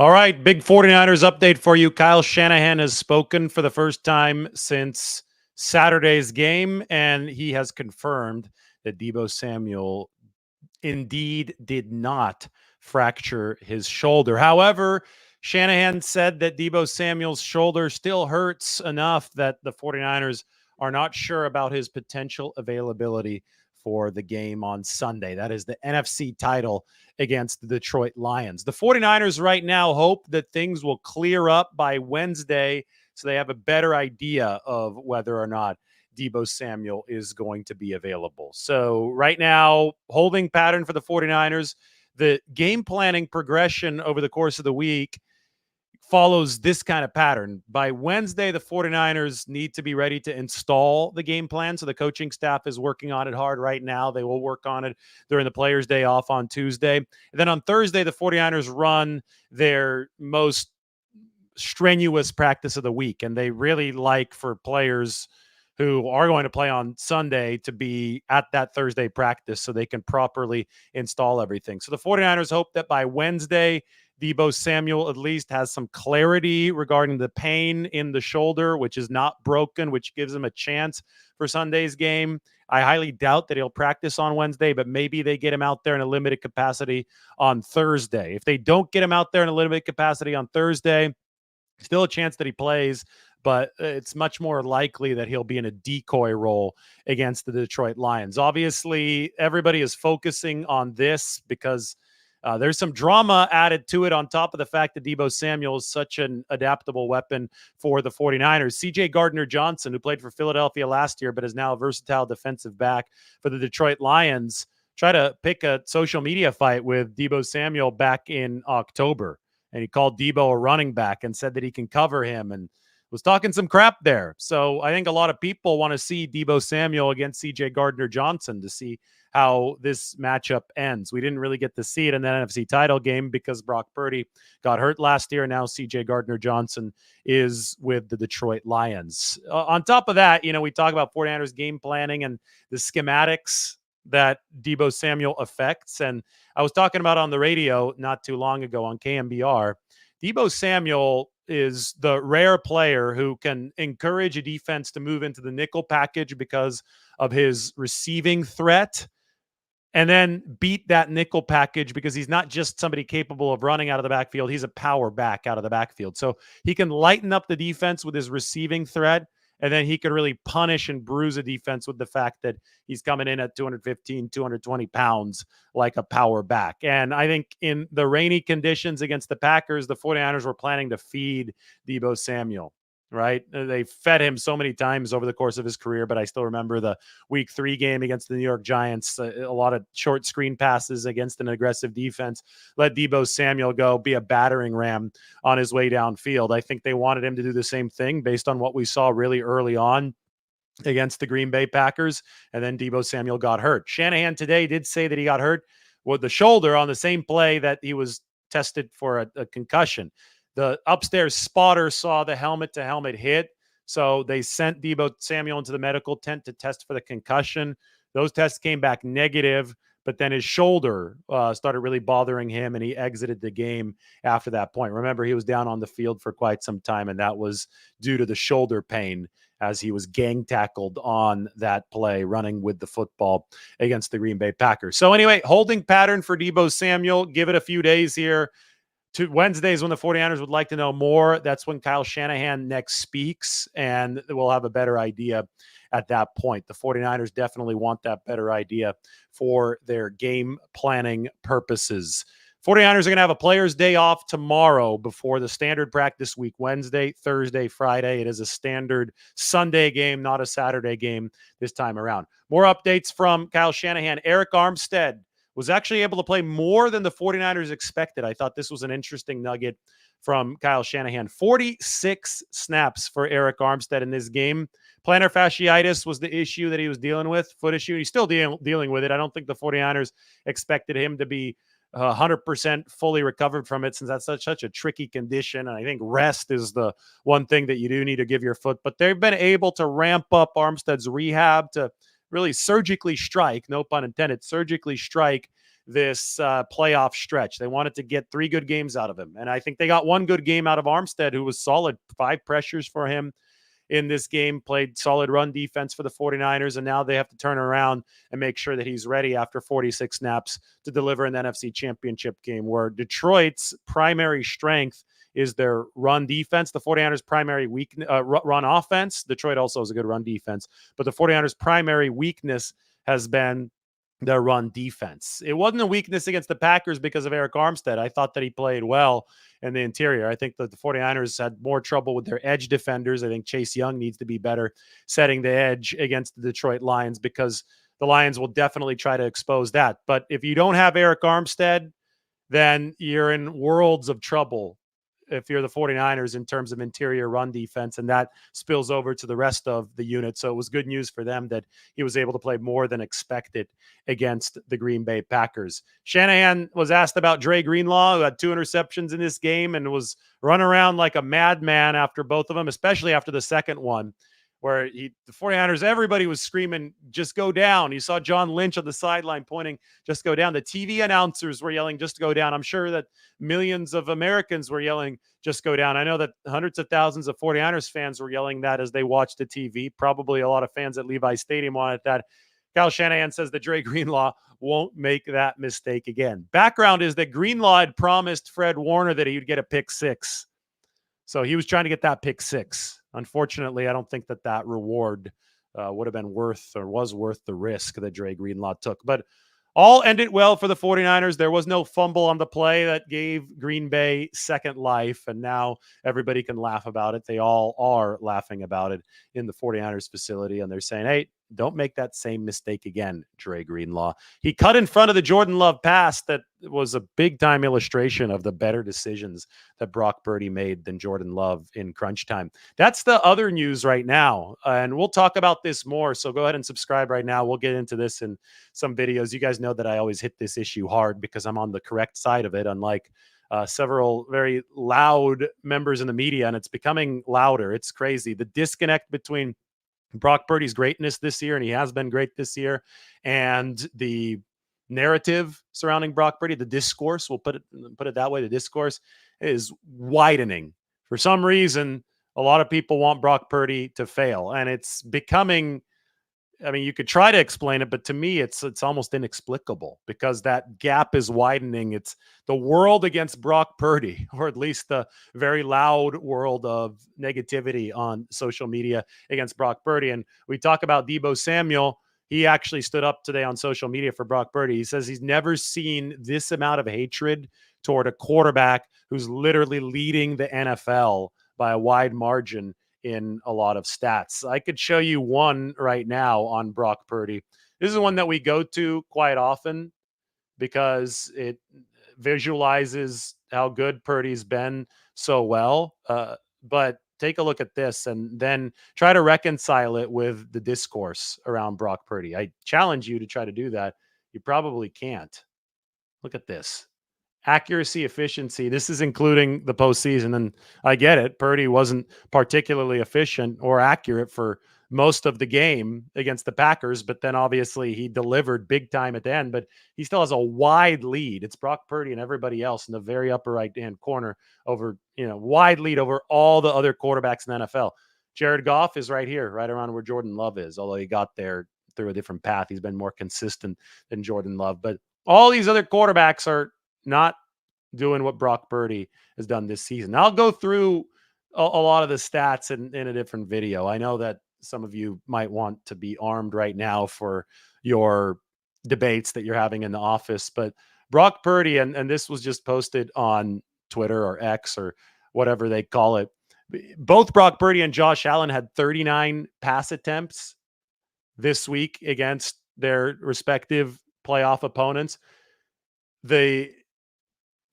All right, big 49ers update for you. Kyle Shanahan has spoken for the first time since Saturday's game, and he has confirmed that Deebo Samuel indeed did not fracture his shoulder. However, Shanahan said that Deebo Samuel's shoulder still hurts enough that the 49ers are not sure about his potential availability for the game on Sunday. That is the NFC title against the Detroit Lions. The 49ers right now hope that things will clear up by Wednesday so they have a better idea of whether or not Deebo Samuel is going to be available. So right now, holding pattern for the 49ers. The game planning progression over the course of the week follows this kind of pattern. By Wednesday, the 49ers need to be ready to install the game plan. So the coaching staff is working on it hard right now. They will work on it during the Players' Day off on Tuesday. And then on Thursday, the 49ers run their most strenuous practice of the week. And they really like for players who are going to play on Sunday to be at that Thursday practice so they can properly install everything. So the 49ers hope that by Wednesday, Deebo Samuel at least has some clarity regarding the pain in the shoulder, which is not broken, which gives him a chance for Sunday's game. I highly doubt that he'll practice on Wednesday, but maybe they get him out there in a limited capacity on Thursday. If they don't get him out there in a limited capacity on Thursday, still a chance that he plays, but it's much more likely that he'll be in a decoy role against the Detroit Lions. Obviously, everybody is focusing on this because there's some drama added to it on top of the fact that Deebo Samuel is such an adaptable weapon for the 49ers. CJ Gardner-Johnson, who played for Philadelphia last year but is now a versatile defensive back for the Detroit Lions, tried to pick a social media fight with Deebo Samuel back in October. And he called Deebo a running back and said that he can cover him and was talking some crap there. So I think a lot of people want to see Deebo Samuel against CJ Gardner-Johnson to see how this matchup ends. We didn't really get to see it in that NFC title game because Brock Purdy got hurt last year. Now CJ Gardner-Johnson is with the Detroit Lions. On top of that, we talk about 49ers game planning and the schematics that Deebo Samuel affects. And I was talking about on the radio not too long ago on KMBR. Deebo Samuel is the rare player who can encourage a defense to move into the nickel package because of his receiving threat and then beat that nickel package because he's not just somebody capable of running out of the backfield. He's a power back out of the backfield. So he can lighten up the defense with his receiving threat. And then he could really punish and bruise a defense with the fact that he's coming in at 215, 220 pounds like a power back. And I think in the rainy conditions against the Packers, the 49ers were planning to feed Deebo Samuel, right? They fed him so many times over the course of his career, but I still remember the week 3 game against the New York Giants, a lot of short screen passes against an aggressive defense. Let Deebo Samuel go be a battering ram on his way downfield. I think they wanted him to do the same thing based on what we saw really early on against the Green Bay Packers, and then Deebo Samuel got hurt. Shanahan today did say that he got hurt with the shoulder on the same play that he was tested for a concussion. The upstairs spotter saw the helmet-to-helmet hit, so they sent Deebo Samuel into the medical tent to test for the concussion. Those tests came back negative, but then his shoulder started really bothering him, and he exited the game after that point. Remember, he was down on the field for quite some time, and that was due to the shoulder pain as he was gang tackled on that play, running with the football against the Green Bay Packers. So anyway, holding pattern for Deebo Samuel. Give it a few days here. To Wednesdays when the 49ers would like to know more. That's when Kyle Shanahan next speaks, and we'll have a better idea at that point. The 49ers definitely want that better idea for their game planning purposes. 49ers are going to have a Players' Day off tomorrow before the standard practice week, Wednesday, Thursday, Friday. It is a standard Sunday game, not a Saturday game this time around. More updates from Kyle Shanahan. Arik Armstead was actually able to play more than the 49ers expected. I thought this was an interesting nugget from Kyle Shanahan. 46 snaps for Arik Armstead in this game. Plantar fasciitis was the issue that he was dealing with, foot issue. He's still dealing with it. I don't think the 49ers expected him to be 100% fully recovered from it since that's such a tricky condition. And I think rest is the one thing that you do need to give your foot. But they've been able to ramp up Armstead's rehab to really surgically strike, no pun intended, surgically strike this playoff stretch. They wanted to get 3 good games out of him. And I think they got 1 good game out of Armstead, who was solid. 5 pressures for him in this game, played solid run defense for the 49ers, and now they have to turn around and make sure that he's ready after 46 snaps to deliver an NFC Championship game, where Detroit's primary strength is their run defense. The 49ers' primary run offense. Detroit also has a good run defense, but the 49ers' primary weakness has been their run defense. It wasn't a weakness against the Packers because of Arik Armstead. I thought that he played well in the interior. I think that the 49ers had more trouble with their edge defenders. I think Chase Young needs to be better setting the edge against the Detroit Lions, because the Lions will definitely try to expose that. But if you don't have Arik Armstead, then you're in worlds of trouble if you're the 49ers in terms of interior run defense, and that spills over to the rest of the unit. So it was good news for them that he was able to play more than expected against the Green Bay Packers. Shanahan was asked about Dre Greenlaw, who had 2 interceptions in this game and was running around like a madman after both of them, especially after the second one, where the 49ers, everybody was screaming, just go down. You saw John Lynch on the sideline pointing, just go down. The TV announcers were yelling, just go down. I'm sure that millions of Americans were yelling, just go down. I know that hundreds of thousands of 49ers fans were yelling that as they watched the TV. Probably a lot of fans at Levi Stadium wanted that. Kyle Shanahan says that Dre Greenlaw won't make that mistake again. Background is that Greenlaw had promised Fred Warner that he would get a pick 6. So he was trying to get that pick 6. Unfortunately, I don't think that reward would have been worth, or was worth, the risk that Dre Greenlaw took. But all ended well for the 49ers. There was no fumble on the play that gave Green Bay second life, and now everybody can laugh about it. They all are laughing about it in the 49ers facility, and they're saying, hey, don't make that same mistake again, Dre Greenlaw. He cut in front of the Jordan Love pass that was a big-time illustration of the better decisions that Brock Purdy made than Jordan Love in crunch time. That's the other news right now, and we'll talk about this more, so go ahead and subscribe right now. We'll get into this in some videos. You guys know that I always hit this issue hard because I'm on the correct side of it, unlike several very loud members in the media, and it's becoming louder. It's crazy. The disconnect between Brock Purdy's greatness this year, and he has been great this year, and the narrative surrounding Brock Purdy, the discourse, we'll put it that way, the discourse is widening. For some reason, a lot of people want Brock Purdy to fail, and it's becoming, I mean, you could try to explain it, but to me, it's almost inexplicable because that gap is widening. It's the world against Brock Purdy, or at least the very loud world of negativity on social media against Brock Purdy. And we talk about Deebo Samuel. He actually stood up today on social media for Brock Purdy. He says he's never seen this amount of hatred toward a quarterback who's literally leading the NFL by a wide margin in a lot of stats. I could show you one right now on Brock Purdy. This is one that we go to quite often because it visualizes how good Purdy's been so well. But take a look at this and then try to reconcile it with the discourse around Brock Purdy. I challenge you to try to do that. You probably can't. Look at this. Accuracy, efficiency. This is including the postseason. And I get it. Purdy wasn't particularly efficient or accurate for most of the game against the Packers, but then obviously he delivered big time at the end, but he still has a wide lead. It's Brock Purdy and everybody else in the very upper right-hand corner over, wide lead over all the other quarterbacks in the NFL. Jared Goff is right here, right around where Jordan Love is, although he got there through a different path. He's been more consistent than Jordan Love, but all these other quarterbacks are not doing what Brock Purdy has done this season. I'll go through a lot of the stats in a different video. I know that some of you might want to be armed right now for your debates that you're having in the office, but Brock Purdy, and this was just posted on Twitter or X or whatever they call it. Both Brock Purdy and Josh Allen had 39 pass attempts this week against their respective playoff opponents. The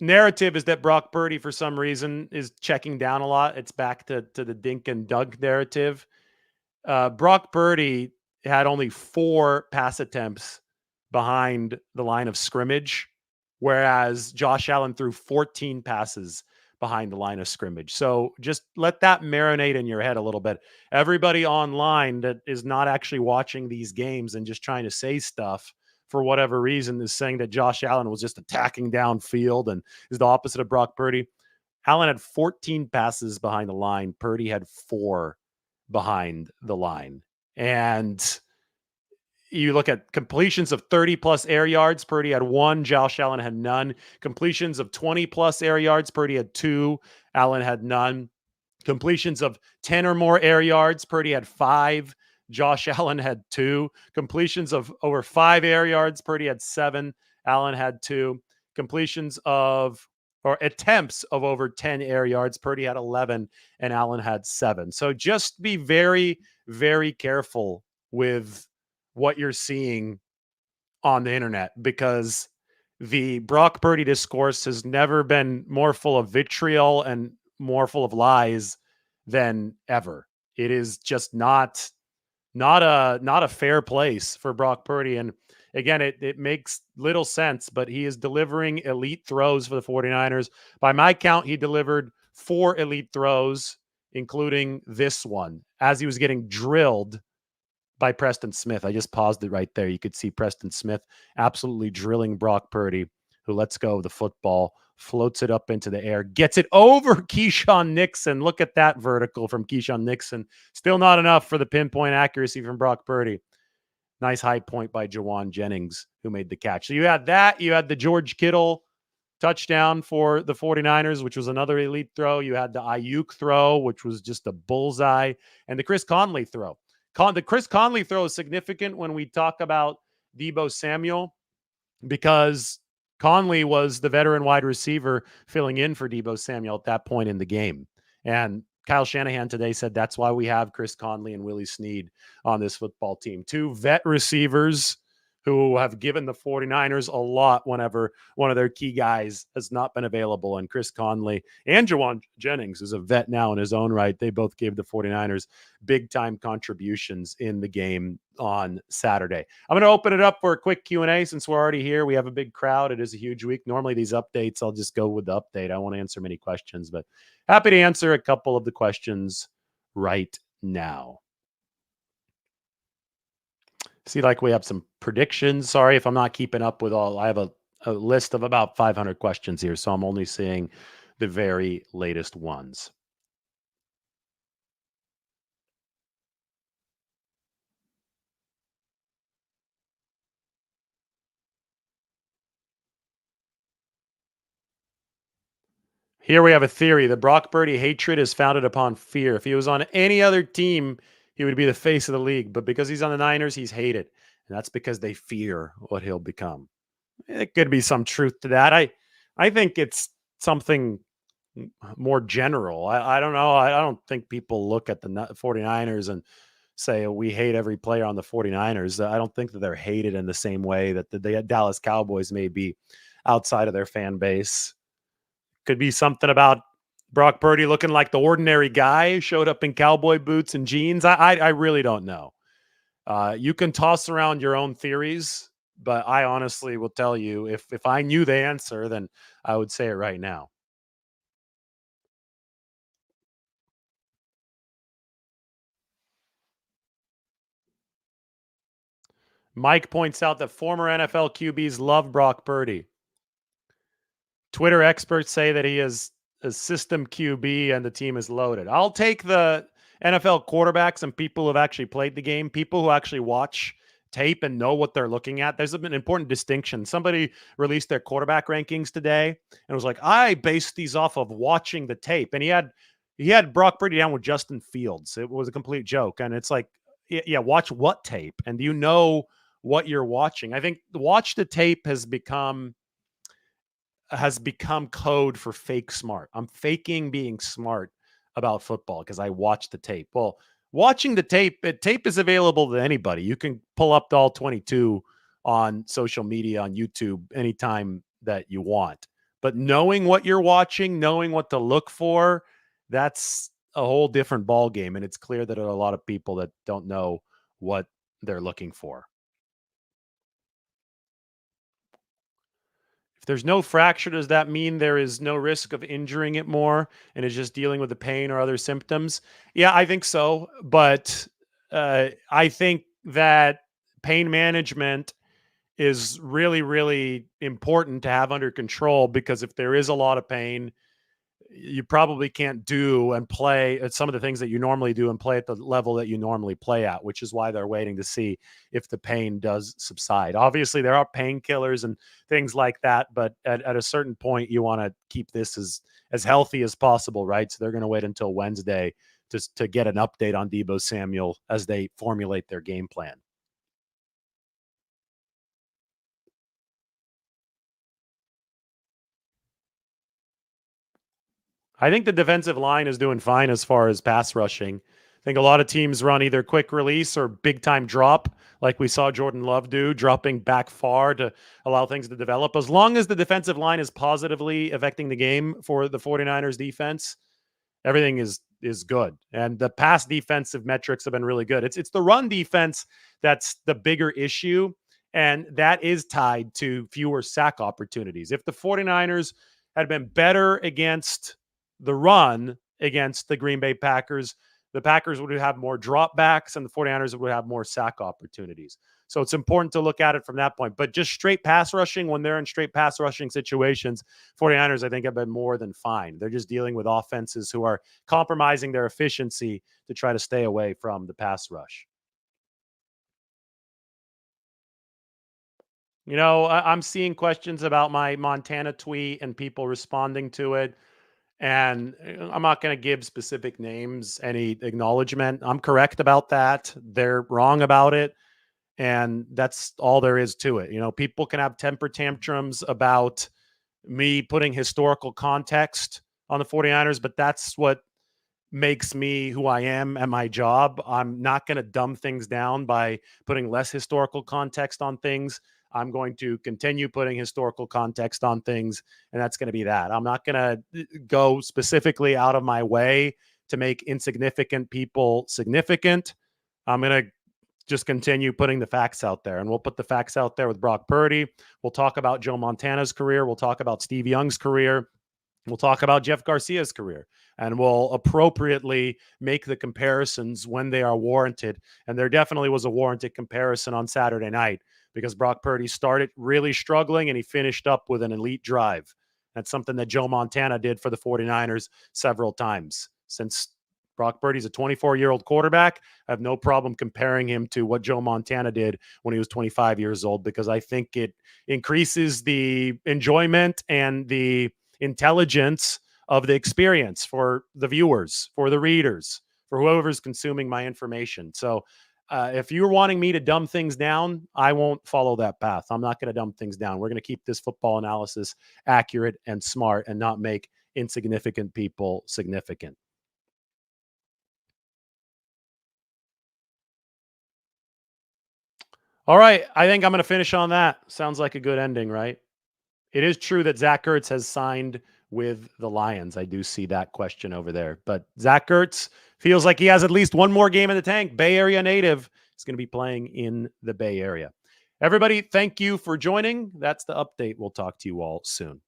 narrative is that Brock Purdy, for some reason, is checking down a lot. It's back to the Dink and Dunk narrative. Brock Purdy had only 4 pass attempts behind the line of scrimmage, whereas Josh Allen threw 14 passes behind the line of scrimmage. So just let that marinate in your head a little bit. Everybody online that is not actually watching these games and just trying to say stuff for whatever reason, is saying that Josh Allen was just attacking downfield and is the opposite of Brock Purdy. Allen had 14 passes behind the line. Purdy had 4 behind the line. And you look at completions of 30 plus air yards, Purdy had 1, Josh Allen had none. Completions of 20 plus air yards, Purdy had 2, Allen had none. Completions of 10 or more air yards, Purdy had 5, Josh Allen had 2. Completions of over 5 air yards, Purdy had 7, Allen had 2. Completions of or attempts of over 10 air yards, Purdy had 11 and Allen had 7. So just be very, very careful with what you're seeing on the internet, because the Brock Purdy discourse has never been more full of vitriol and more full of lies than ever. It is just not a fair place for Brock Purdy. And again, it makes little sense, but he is delivering elite throws for the 49ers. By my count, he delivered 4 elite throws, including this one, as he was getting drilled by Preston Smith. I just paused it right there. You could see Preston Smith absolutely drilling Brock Purdy, who lets go of the football, floats it up into the air, gets it over Keyshawn Nixon. Look at that vertical from Keyshawn Nixon. Still not enough for the pinpoint accuracy from Brock Purdy. Nice high point by Jawan Jennings, who made the catch. So you had that. You had the George Kittle touchdown for the 49ers, which was another elite throw. You had the Ayuk throw, which was just a bullseye, and the Chris Conley throw. The Chris Conley throw is significant when we talk about Deebo Samuel, because Conley was the veteran wide receiver filling in for Deebo Samuel at that point in the game. And Kyle Shanahan today said that's why we have Chris Conley and Willie Snead on this football team. 2 vet receivers who have given the 49ers a lot whenever one of their key guys has not been available. And Chris Conley and Jawan Jennings is a vet now in his own right. They both gave the 49ers big-time contributions in the game on Saturday. I'm going to open it up for a quick Q&A since we're already here. We have a big crowd. It is a huge week. Normally these updates, I'll just go with the update. I won't answer many questions, but happy to answer a couple of the questions right now. See, like we have some predictions. Sorry if I'm not keeping up with all. I have a list of about 500 questions here, so I'm only seeing the very latest ones. Here we have a theory. The Brock Purdy hatred is founded upon fear. If he was on any other team, he would be the face of the league. But because he's on the Niners, he's hated. And that's because they fear what he'll become. It could be some truth to that. I think it's something more general. I don't know. I don't think people look at the 49ers and say, oh, we hate every player on the 49ers. I don't think that they're hated in the same way that the Dallas Cowboys may be outside of their fan base. Could be something about Brock Purdy looking like the ordinary guy who showed up in cowboy boots and jeans. I really don't know. You can toss around your own theories, but I honestly will tell you, if I knew the answer, then I would say it right now. Mike points out that former NFL QBs love Brock Purdy. Twitter experts say that he is a system QB and the team is loaded. I'll take the NFL quarterbacks and people who have actually played the game, people who actually watch tape and know what they're looking at. There's an important distinction. Somebody released their quarterback rankings today and was like, I based these off of watching the tape. And he had Brock Purdy down with Justin Fields. It was a complete joke. And it's like, yeah, watch what tape? And do you know what you're watching? I think watch the tape has become code for fake smart. I'm faking being smart about football because I watch the tape. Well, watching the tape is available to anybody. You can pull up the all 22 on social media, on YouTube, anytime that you want. But knowing what you're watching, knowing what to look for, that's a whole different ball game. And it's clear that there are a lot of people that don't know what they're looking for. If there's no fracture, does that mean there is no risk of injuring it more and is just dealing with the pain or other symptoms? Yeah, I think so. But I think that pain management is really, really important to have under control, because if there is a lot of pain, you probably can't do and play at some of the things that you normally do and play at the level that you normally play at, which is why they're waiting to see if the pain does subside. Obviously, there are painkillers and things like that, but at a certain point, you want to keep this as healthy as possible, right? So they're going to wait until Wednesday to get an update on Deebo Samuel as they formulate their game plan. I think the defensive line is doing fine as far as pass rushing. I think a lot of teams run either quick release or big time drop, like we saw Jordan Love do, dropping back far to allow things to develop. As long as the defensive line is positively affecting the game for the 49ers defense, everything is good. And the pass defensive metrics have been really good. It's the run defense that's the bigger issue, and that is tied to fewer sack opportunities. If the 49ers had been better against the run against the Green Bay Packers, the Packers would have more dropbacks and the 49ers would have more sack opportunities. So it's important to look at it from that point. But just straight pass rushing, when they're in straight pass rushing situations, 49ers, I think, have been more than fine. They're just dealing with offenses who are compromising their efficiency to try to stay away from the pass rush. I'm seeing questions about my Montana tweet and people responding to it. And I'm not going to give specific names any acknowledgement. I'm correct about that. They're wrong about it. And that's all there is to it. People can have temper tantrums about me putting historical context on the 49ers, but that's what makes me who I am at my job. I'm not going to dumb things down by putting less historical context on things. I'm going to continue putting historical context on things, and that's going to be that. I'm not going to go specifically out of my way to make insignificant people significant. I'm going to just continue putting the facts out there, and we'll put the facts out there with Brock Purdy. We'll talk about Joe Montana's career. We'll talk about Steve Young's career. We'll talk about Jeff Garcia's career, and we'll appropriately make the comparisons when they are warranted. And there definitely was a warranted comparison on Saturday night, because Brock Purdy started really struggling and he finished up with an elite drive. That's something that Joe Montana did for the 49ers several times. Since Brock Purdy's a 24-year-old quarterback, I have no problem comparing him to what Joe Montana did when he was 25 years old, because I think it increases the enjoyment and the intelligence of the experience for the viewers, for the readers, for whoever's consuming my information. So if you're wanting me to dumb things down, I won't follow that path. I'm not going to dumb things down. We're going to keep this football analysis accurate and smart and not make insignificant people significant. All right. I think I'm going to finish on that. Sounds like a good ending, right? It is true that Zach Ertz has signed with the Lions. I do see that question over there. But Zach Ertz feels like he has at least one more game in the tank. Bay Area native is going to be playing in the Bay Area. Everybody, thank you for joining. That's the update. We'll talk to you all soon.